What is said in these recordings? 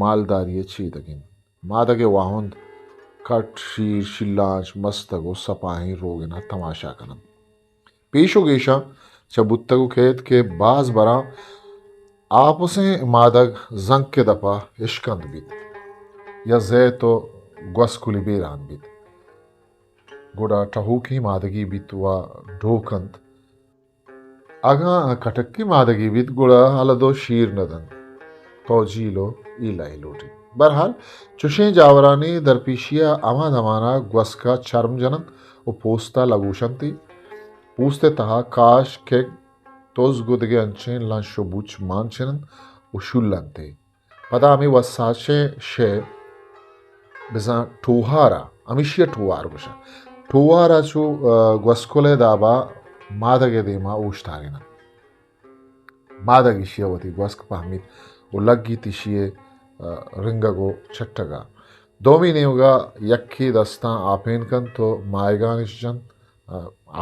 मालदारी चीदगिन मादगे वाहुंद cut शीर शिल्लांच मस्तगो सपाही रोगिना तमाशा कनम पेशो geisha चबुत्तगो खेत के बाज बरा आपसे मादग जंग के दपा इश्कंद बिद या जे तो ग्वस्कुली बेरान बिद गोड़ा टहूकी मादगी बिद वा ढोकंत आगा कटक्की मादगी बिद गोड़ा हलदो शीर नदन तोजीलो इलाइलोटी बहरहाल चुशें जावरानी दरपेशिया अमा दमाना ग्वस्का चर्म जनन ओ पोस्ता लगूशंती पूछते तहा काश के तोज गुदगे अंचें लांशो बुच मानचनन ओ शुल्लंते पदा अमी वसाचे शे बिजा टोहारा अमिशिया टोहार बशा टोहारा चो ग्वस्कोले दाबा मादगे देमा उश्तारिना मादगी शियावती ग्वस्क पहमित उलग्गी तिशिये रिंगगो चट्टगा दोमी नेवगा यक्की दस्ता आपेन कन तो मायगानिश जन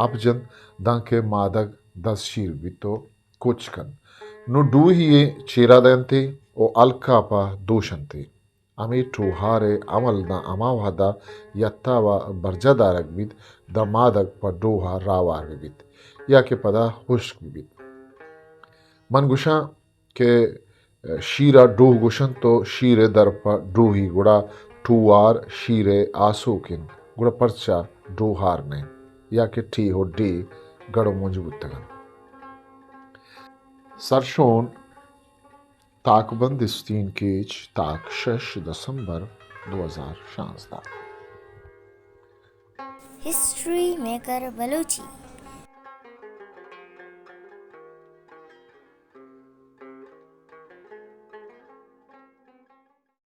आप जन दांके मादग दस शीर बितो कुछ कन नु डू ही चेरा दंते ओ अलका पा दोषंते अमी टूहारे अमल दा अमावादा यत्ता व बरजदारक बिद द मादग पर डोहा रावार बिद या के पदा हुश्क बिद मनगुशा के शीरा डोह गुशन तो शीरे दरपा डोही गुड़ा टूवार शीरे आसूकिन गुड़ा परचा डोहार ने या के टी हो डी गड़ो मजबूत तगन सरशोन ताकबंद स्टीन केज ताक 6 दिसंबर 2016 हिस्ट्री मेकर बलूची।